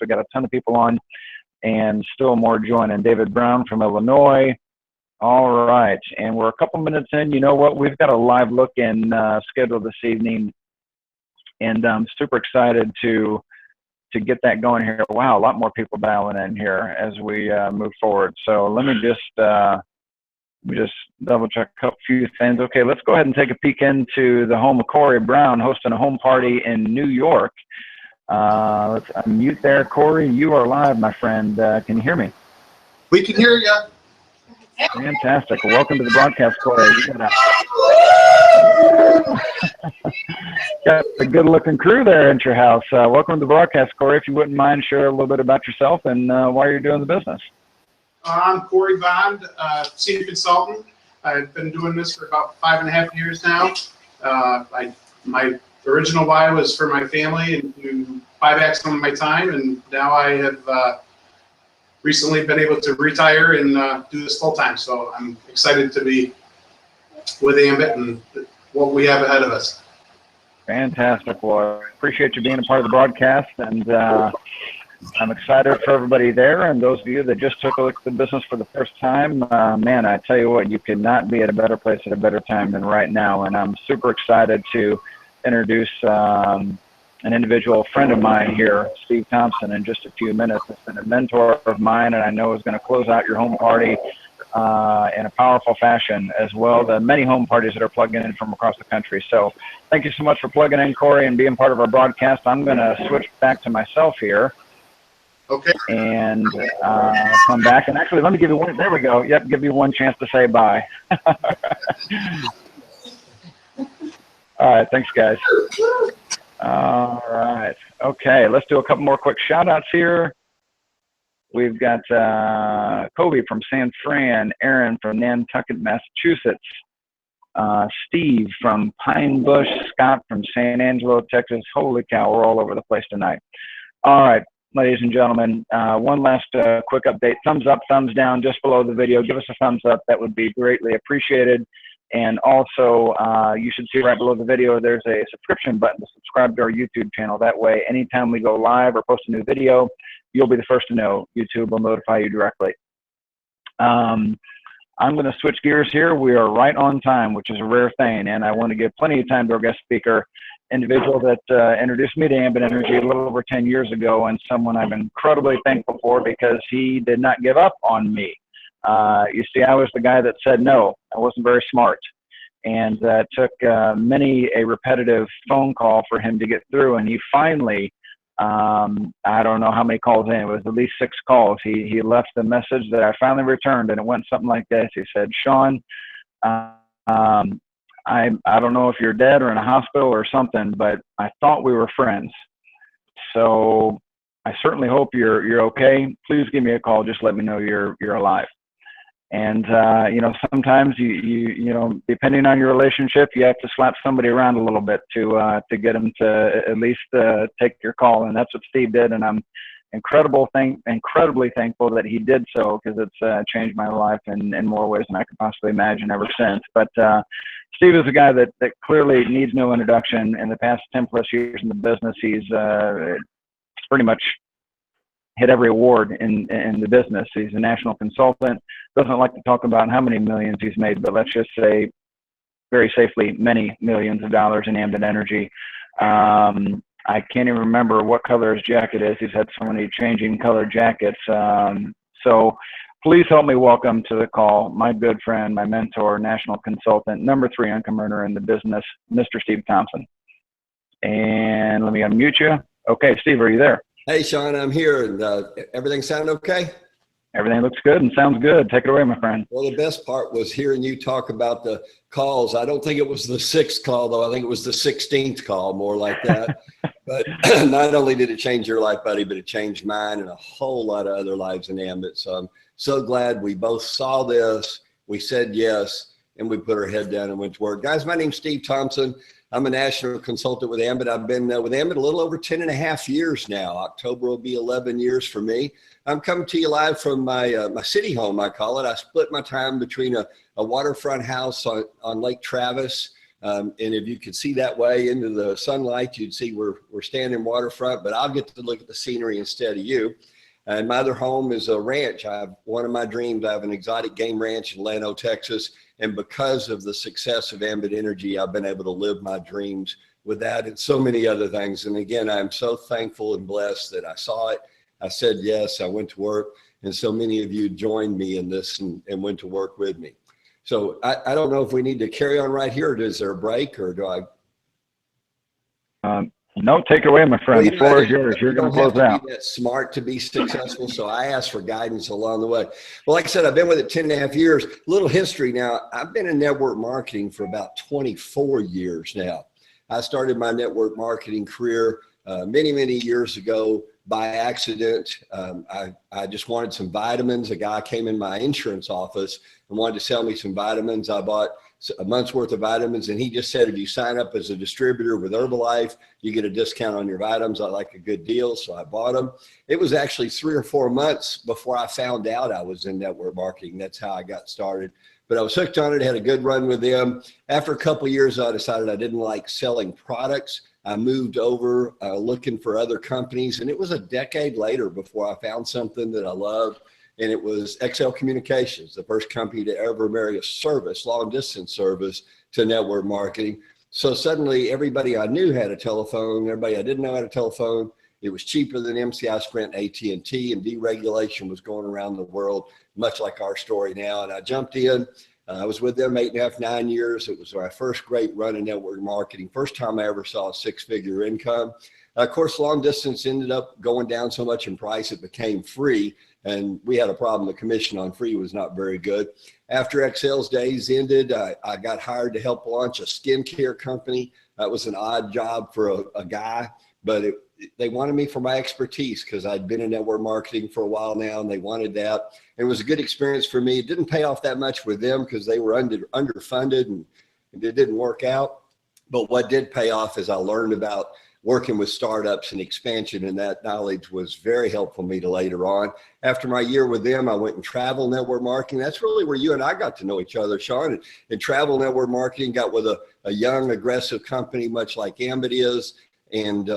We got a ton of people on, and still more joining. David Brown from Illinois. All right, and we're a couple minutes in. You know what? We've got a live look-in scheduled this evening, and I'm super excited to get that going here. Wow, a lot more people dialing in here as we move forward. So let me just double check a few things. Okay, let's go ahead and take a peek into the home of Corey Brown hosting a home party in New York. Let's unmute there. Corey, you are live, my friend. Can you hear me? We can hear you. Fantastic. Welcome to the broadcast, Corey. You got a good-looking crew there at your house. Welcome to the broadcast, Corey. If you wouldn't mind, share a little bit about yourself and why you're doing the business. I'm Corey Bond, senior consultant. I've been doing this for about 5.5 years now. My original why was for my family and to buy back some of my time, and now I have recently been able to retire and do this full time. So I'm excited to be with Ambit and what we have ahead of us. Fantastic. Well, I appreciate you being a part of the broadcast, and I'm excited for everybody there, and those of you that just took a look at the business for the first time. Man, I tell you what, you could not be at a better place at a better time than right now, and I'm super excited to introduce an individual friend of mine here, Steve Thompson, in just a few minutes. It's been a mentor of mine, and I know is going to close out your home party in a powerful fashion, as well the many home parties that are plugging in from across the country. So thank you so much for plugging in, Corey, and being part of our broadcast. I'm going to switch back to myself here. Okay. And come back. And actually, let me give you one. There we go. Yep, give you one chance to say bye. All right. Thanks, guys. All right. Okay. Let's do a couple more quick shout outs here. We've got Kobe from San Fran, Aaron from Nantucket, Massachusetts, Steve from Pine Bush, Scott from San Angelo, Texas. Holy cow, we're all over the place tonight. All right, ladies and gentlemen, one last quick update. Thumbs up, thumbs down just below the video. Give us a thumbs up. That would be greatly appreciated. And also, you should see right below the video, there's a subscription button to subscribe to our YouTube channel. That way, anytime we go live or post a new video, you'll be the first to know. YouTube will notify you directly. I'm going to switch gears here. We are right on time, which is a rare thing, and I want to give plenty of time to our guest speaker, individual that introduced me to Ambit Energy a little over 10 years ago, and someone I'm incredibly thankful for because he did not give up on me. You see, I was the guy that said no. I wasn't very smart, and it took many a repetitive phone call for him to get through, and he finally, I don't know how many calls in, it was at least 6 calls. He left the message that I finally returned, and it went something like this. He said, Sean, I don't know if you're dead or in a hospital or something, but I thought we were friends. So I certainly hope you're okay. Please give me a call. Just let me know you're alive. And you know, sometimes you know, depending on your relationship, you have to slap somebody around a little bit to get them to at least take your call. And that's what Steve did. And I'm incredibly thankful that he did so, because it's changed my life in more ways than I could possibly imagine ever since. But Steve is a guy that clearly needs no introduction. In the past 10+ years in the business, he's pretty much hit every award in the business. He's a national consultant. Doesn't like to talk about how many millions he's made, but let's just say very safely many millions of dollars in Ambit Energy. I can't even remember what color his jacket is. He's had so many changing color jackets. So please help me welcome to the call my good friend, my mentor, national consultant, #3 income earner in the business, Mr. Steve Thompson. And let me unmute you. Okay, Steve, are you there? Hey, Sean, I'm here. And everything sound okay? Everything looks good and sounds good. Take it away, my friend. Well, the best part was hearing you talk about the calls. I don't think it was the 6th call, though. I think it was the 16th call, more like that. But not only did it change your life, buddy, but it changed mine and a whole lot of other lives in Ambit. So I'm so glad we both saw this. We said yes, and we put our head down and went to work. Guys, my name's Steve Thompson. I'm a national consultant with Ambit. I've been with Ambit a little over 10.5 years now. October will be 11 years for me. I'm coming to you live from my city home, I call it. I split my time between a waterfront house on Lake Travis And if you could see that way into the sunlight, you'd see we're standing waterfront, but I'll get to look at the scenery instead of you. And my other home is a ranch. One of my dreams, I have an exotic game ranch in Llano, Texas. And because of the success of Ambit Energy, I've been able to live my dreams with that and so many other things. And again, I'm so thankful and blessed that I saw it. I said yes, I went to work. And so many of you joined me in this and went to work with me. So I don't know if we need to carry on right here. Is there a break or do I? No, take it away, my friend. The floor is yours. You're going to close out. Be that smart to be successful. So I asked for guidance along the way. Well, like I said, I've been with it 10.5 years. A little history now. I've been in network marketing for about 24 years now. I started my network marketing career many, many years ago by accident. I just wanted some vitamins. A guy came in my insurance office and wanted to sell me some vitamins. I bought a month's worth of vitamins, and he just said, if you sign up as a distributor with Herbalife, you get a discount on your vitamins. I like a good deal, so I bought them. It was actually 3 or 4 months before I found out I was in network marketing. That's how I got started. But I was hooked on it, had a good run with them. After a couple of years, I decided I didn't like selling products. I moved over looking for other companies, and it was a decade later before I found something that I loved. And it was XL Communications, the first company to ever marry a service, long distance service, to network marketing. So suddenly everybody I knew had a telephone. Everybody I didn't know had a telephone. It was cheaper than MCI, Sprint, AT&T, and deregulation was going around the world, much like our story now. And I jumped in. I was with them 8.5, 9 years. It was my first great run in network marketing. First time I ever saw a 6-figure income. Of course, long distance ended up going down so much in price, it became free. And we had a problem. The commission on free was not very good. After XL's days ended, I got hired to help launch a skincare company. That was an odd job for a guy, but they wanted me for my expertise because I'd been in network marketing for a while now, and they wanted that. And it was a good experience for me. It didn't pay off that much with them because they were underfunded and it didn't work out. But what did pay off is I learned about working with startups and expansion, and that knowledge was very helpful to me later on. After my year with them, I went and travel network marketing. That's really where you and I got to know each other, Sean. And travel network marketing, got with a young, aggressive company, much like Ambit is. And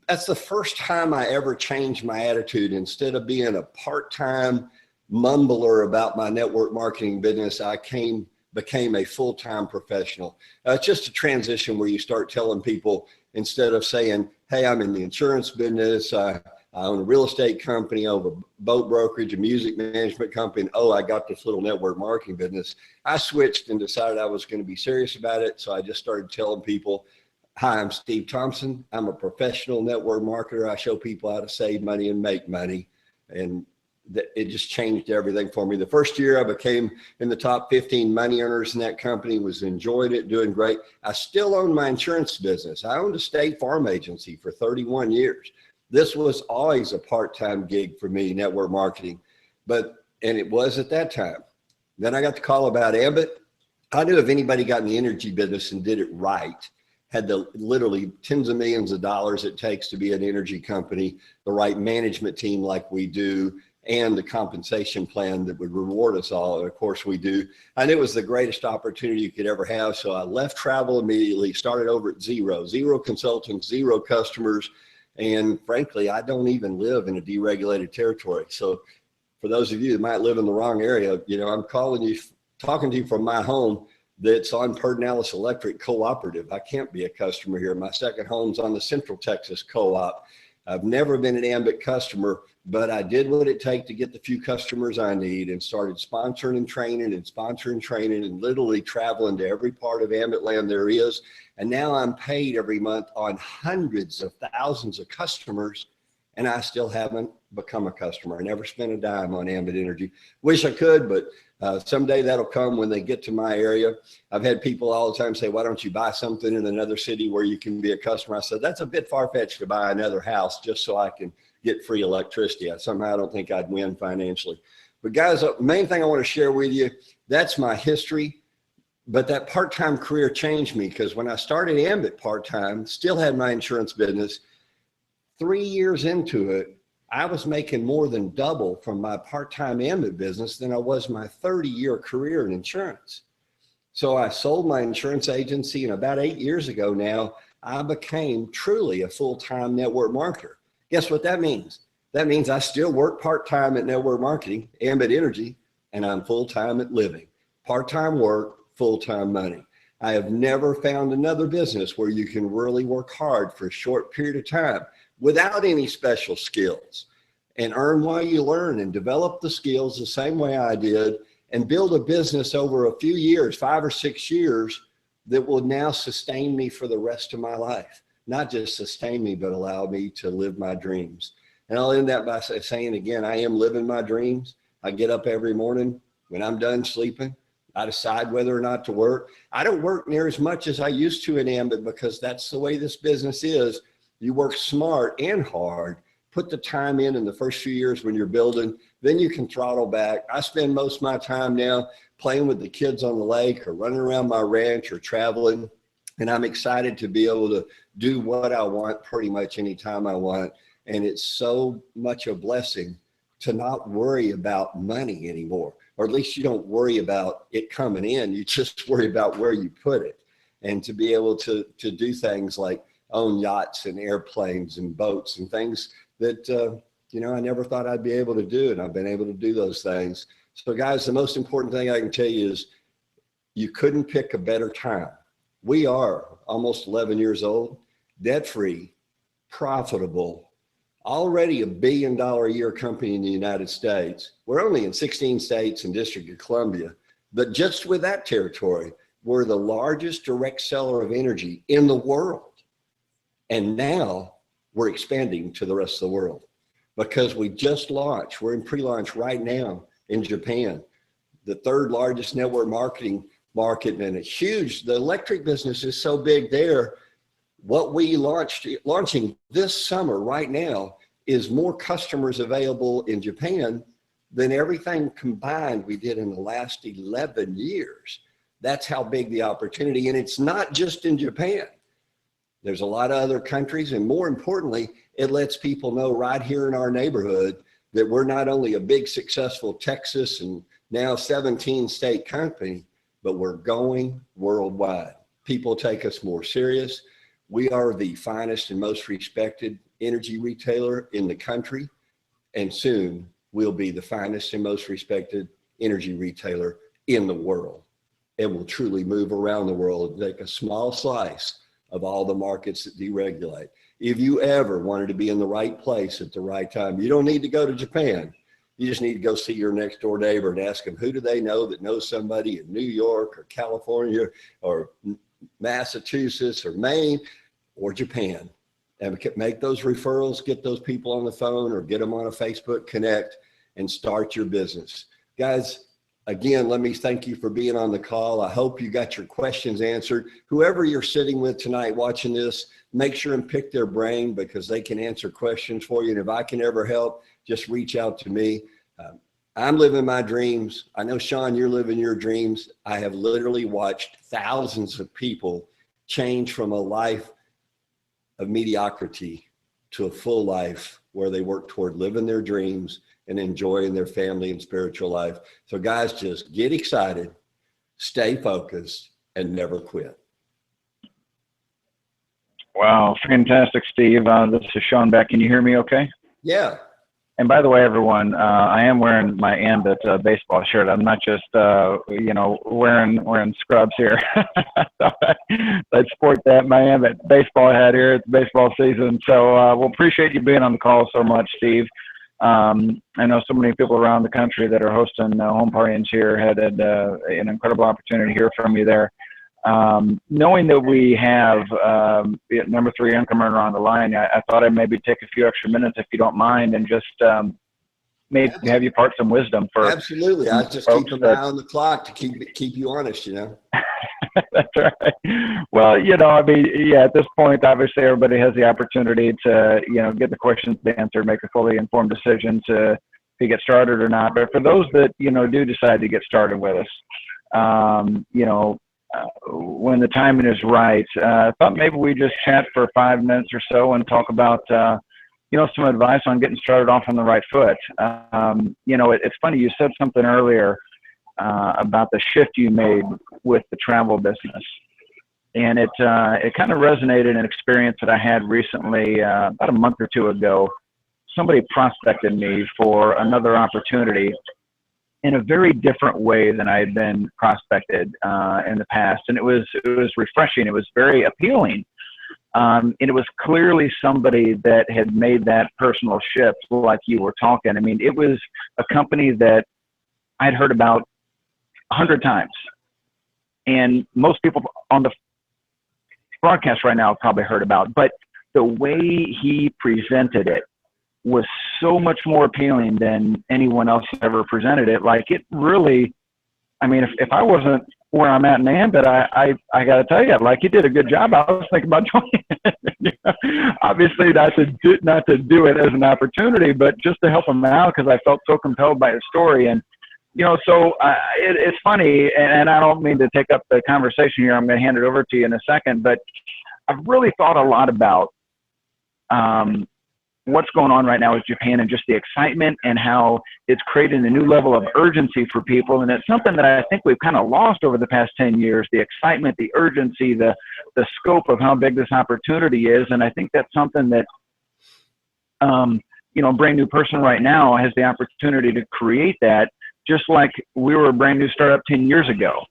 that's the first time I ever changed my attitude. Instead of being a part-time mumbler about my network marketing business, I became a full-time professional. It's just a transition where you start telling people, instead of saying, hey, I'm in the insurance business, I own a real estate company, I own a boat brokerage, a music management company, and oh, I got this little network marketing business. I switched and decided I was going to be serious about it. So I just started telling people, hi, I'm Steve Thompson. I'm a professional network marketer. I show people how to save money and make money. And it just changed everything for me. The first year I became in the top 15 money earners in that company, was enjoying it, doing great. I still own my insurance business. I owned a state farm agency for 31 years. This was always a part-time gig for me, network marketing, and it was at that time. Then I got the call about Ambit. I knew if anybody got in the energy business and did it right, had the literally tens of millions of dollars it takes to be an energy company, the right management team like we do, and the compensation plan that would reward us all. And of course we do. I knew it was the greatest opportunity you could ever have. So I left travel immediately, started over at zero consultants, 0 customers. And frankly, I don't even live in a deregulated territory. So for those of you that might live in the wrong area, I'm talking to you from my home that's on Pedernales Electric Cooperative. I can't be a customer here. My second home's on the Central Texas Co-op. I've never been an Ambit customer, but I did what it takes to get the few customers I need and started sponsoring and training and literally traveling to every part of Ambit land there is. And now I'm paid every month on hundreds of thousands of customers, and I still haven't become a customer. I never spent a dime on Ambit Energy. Wish I could, but someday that'll come when they get to my area. I've had people all the time say, why don't you buy something in another city where you can be a customer? I said, that's a bit far-fetched to buy another house just so I can get free electricity. I don't think I'd win financially. But guys, the main thing I want to share with you, that's my history. But that part-time career changed me, because when I started Ambit part-time, still had my insurance business, 3 years into it, I was making more than double from my part-time Ambit business than I was my 30-year career in insurance. So I sold my insurance agency, and about 8 years ago now, I became truly a full-time network marketer. Guess what that means? That means I still work part-time at network marketing, Ambit Energy, and I'm full-time at living. Part-time work, full-time money. I have never found another business where you can really work hard for a short period of time without any special skills and earn while you learn and develop the skills the same way I did and build a business over a few years, 5 or 6 years, that will now sustain me for the rest of my life. Not just sustain me, but allow me to live my dreams. And I'll end that by saying again, I am living my dreams. I get up every morning when I'm done sleeping. I decide whether or not to work. I don't work near as much as I used to in Ambit because that's the way this business is. You work smart and hard, put the time in the first few years when you're building, then you can throttle back. I spend most of my time now playing with the kids on the lake or running around my ranch or traveling. And I'm excited to be able to do what I want pretty much anytime I want. And it's so much a blessing to not worry about money anymore, or at least you don't worry about it coming in. You just worry about where you put it. And to be able to do things like own yachts and airplanes and boats and things that, I never thought I'd be able to do. And I've been able to do those things. So guys, the most important thing I can tell you is you couldn't pick a better time. We are almost 11 years old, debt-free, profitable, already $1 billion a year company in the United States. We're only in 16 states and District of Columbia, but just with that territory, we're the largest direct seller of energy in the world. And now we're expanding to the rest of the world because we just launched, we're in pre-launch right now in Japan, the 3rd largest network marketing market, and the electric business is so big there. What we launching this summer right now is more customers available in Japan than everything combined we did in the last 11 years. That's how big the opportunity, and it's not just in Japan. There's a lot of other countries, and more importantly, it lets people know right here in our neighborhood that we're not only a big successful Texas and now 17 state company, but we're going worldwide. People take us more serious. We are the finest and most respected energy retailer in the country, and soon we'll be the finest and most respected energy retailer in the world. And we'll truly move around the world and take a small slice of all the markets that deregulate. If you ever wanted to be in the right place at the right time, you don't need to go to Japan. You just need to go see your next door neighbor and ask them, who do they know that knows somebody in New York or California or Massachusetts or Maine or Japan, and make those referrals, get those people on the phone or get them on a Facebook Connect and start your business. Guys, again, let me thank you for being on the call. I hope you got your questions answered. Whoever you're sitting with tonight watching this, make sure and pick their brain because they can answer questions for you. And if I can ever help, just reach out to me. I'm living my dreams. I know, Sean, you're living your dreams. I have literally watched thousands of people change from a life of mediocrity to a full life where they work toward living their dreams and enjoying their family and spiritual life. So guys, just get excited, stay focused, and never quit. Wow, fantastic, Steve. This is Sean Beck. Can you hear me okay? Yeah. And by the way, everyone, I am wearing my Ambit baseball shirt. I'm not just, wearing scrubs here. So let's sport that, my Ambit baseball hat here. It's baseball season. So we'll appreciate you being on the call so much, Steve. I know so many people around the country that are hosting home parties here had an incredible opportunity to hear from you there. Knowing that we have number 3 incomer on the line, I thought I'd maybe take a few extra minutes, if you don't mind, and just maybe have you part some wisdom for. Absolutely, I just keep an eye on the clock to keep you honest, That's right. Well, at this point, obviously, everybody has the opportunity to, get the questions answered, make a fully informed decision to get started or not. But for those that, do decide to get started with us, when the timing is right, I thought maybe we just chat for 5 minutes or so and talk about, some advice on getting started off on the right foot. It's funny, you said something earlier about the shift you made with the travel business. And it kind of resonated an experience that I had recently, about a month or two ago. Somebody prospected me for another opportunity in a very different way than I had been prospected in the past. And it was refreshing. It was very appealing. And it was clearly somebody that had made that personal shift like you were talking. I mean, it was a company that I'd heard about 100 times. And most people on the broadcast right now have probably heard about, but the way he presented it was so much more appealing than anyone else ever presented it. Like, it really, I mean, if I wasn't where I'm at in Ambit, I got to tell you, like, you did a good job. I was thinking about joining it. Obviously not to do it as an opportunity, but just to help him out, because I felt so compelled by his story. And, you know, so it's funny, and I don't mean to take up the conversation here. I'm going to hand it over to you in a second, but I've really thought a lot about what's going on right now with Japan, and just the excitement and how it's creating a new level of urgency for people. And it's something that I think we've kind of lost over the past 10 years, the excitement, the urgency, the scope of how big this opportunity is. And I think that's something that, you know, a brand new person right now has the opportunity to create that, just like we were a brand new startup 10 years ago.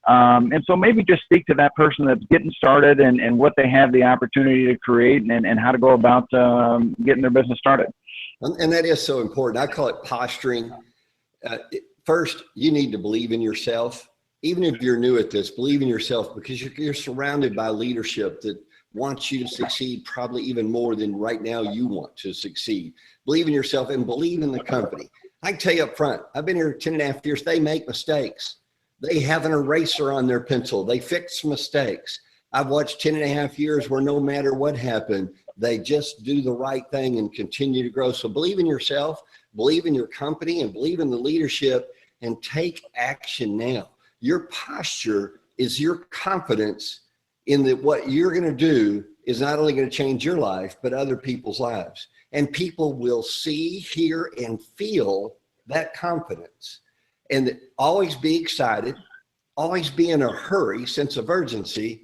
And so maybe just speak to that person that's getting started, and what they have the opportunity to create, and how to go about getting their business started. And that is so important. I call it posturing. First, you need to believe in yourself. Even if you're new at this, believe in yourself, because you're surrounded by leadership that wants you to succeed probably even more than right now you want to succeed. Believe in yourself and believe in the company. I can tell you up front, I've been here 10.5 years. They make mistakes. They have an eraser on their pencil. They fix mistakes. I've watched 10.5 years where no matter what happened, they just do the right thing and continue to grow. So believe in yourself, believe in your company, and believe in the leadership, and take action now. Your posture is your confidence in that what you're going to do is not only going to change your life, but other people's lives. And people will see, hear, and feel that confidence. And always be excited, always be in a hurry, sense of urgency,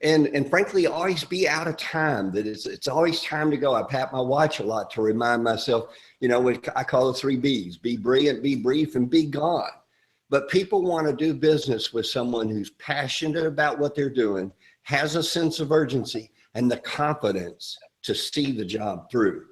and frankly, always be out of time. That it's always time to go. I pat my watch a lot to remind myself, you know, what I call the 3 B's: be brilliant, be brief, and be gone. But people want to do business with someone who's passionate about what they're doing, has a sense of urgency, and the confidence to see the job through.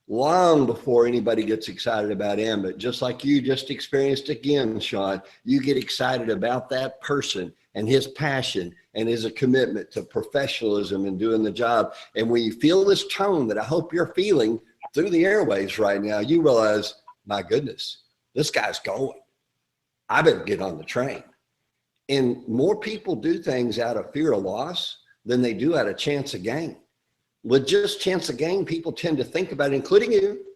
Long before anybody gets excited about Ambit, just like you just experienced again, Sean, you get excited about that person and his passion and his commitment to professionalism and doing the job. And when you feel this tone that I hope you're feeling through the airwaves right now, you realize, my goodness, this guy's going. I better get on the train. And more people do things out of fear of loss than they do out of chance of gain. With just chance of gain, people tend to think about it, including you,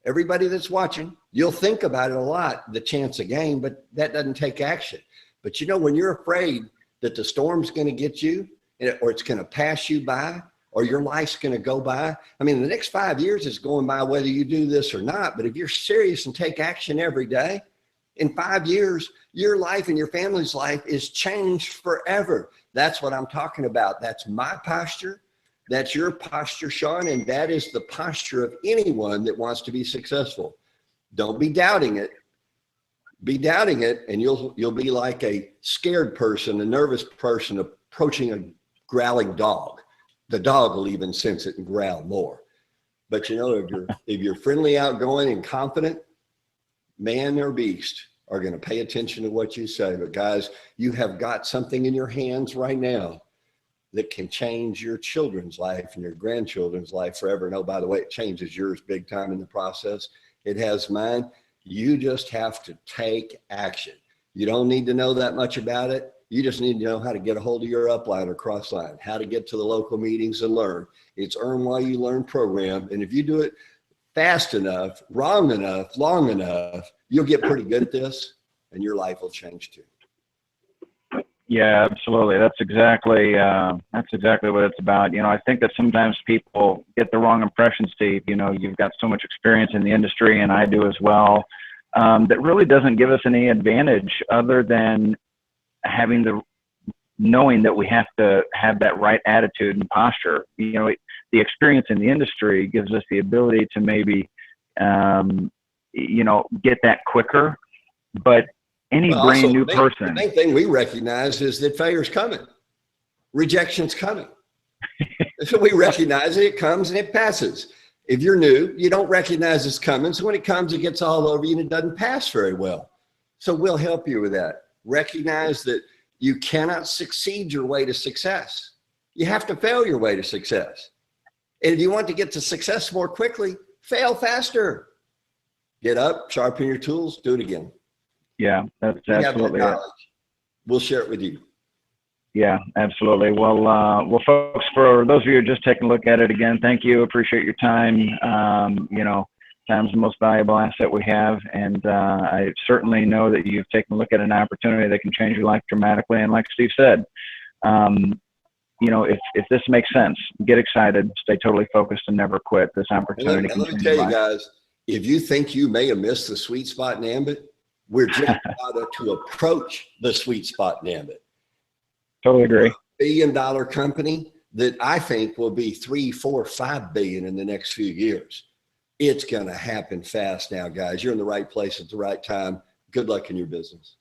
everybody that's watching. You'll think about it a lot, the chance of gain, but that doesn't take action. But you know, when you're afraid that the storm's going to get you, or it's going to pass you by, or your life's going to go by. I mean, the next 5 years is going by whether you do this or not. But if you're serious and take action every day, in 5 years, your life and your family's life is changed forever. That's what I'm talking about. That's my posture. That's your posture, Sean, and that is the posture of anyone that wants to be successful. Don't be doubting it. Be doubting it, and you'll be like a scared person, a nervous person approaching a growling dog. The dog will even sense it and growl more. But you know, if you're friendly, outgoing, and confident, man or beast are going to pay attention to what you say. But guys, you have got something in your hands right now that can change your children's life and your grandchildren's life forever. And oh, by the way, it changes yours big time in the process. It has mine. You just have to take action. You don't need to know that much about it. You just need to know how to get a hold of your upline or crossline, how to get to the local meetings and learn. It's Earn While You Learn program. And if you do it fast enough, wrong enough, long enough, you'll get pretty good at this, and your life will change too. Yeah, absolutely. That's exactly what it's about. You know, I think that sometimes people get the wrong impression, Steve. You know, you've got so much experience in the industry, and I do as well. that really doesn't give us any advantage other than having knowing that we have to have that right attitude and posture. You know, the experience in the industry gives us the ability to maybe, you know, get that quicker. But any brand new person, the main thing we recognize is that failure's coming, rejection's coming. So we recognize it comes and it passes. If you're new, you don't recognize it's coming. So when it comes, it gets all over you and it doesn't pass very well. So we'll help you with that. Recognize that you cannot succeed your way to success. You have to fail your way to success. And if you want to get to success more quickly, fail faster. Get up, sharpen your tools, do it again. Yeah, that's absolutely it. We'll share it with you. Yeah, absolutely. Well, folks, for those of you who are just taking a look at it again, thank you. Appreciate your time. You know, time's the most valuable asset we have. And I certainly know that you've taken a look at an opportunity that can change your life dramatically. And like Steve said, you know, if this makes sense, get excited, stay totally focused, and never quit. This opportunity. And let me tell you guys, if you think you may have missed the sweet spot in Ambit, we're just about to approach the sweet spot in Ambit. Totally agree. $1 billion company that I think will be 3, 4, 5 billion in the next few years. It's going to happen fast now, guys. You're in the right place at the right time. Good luck in your business.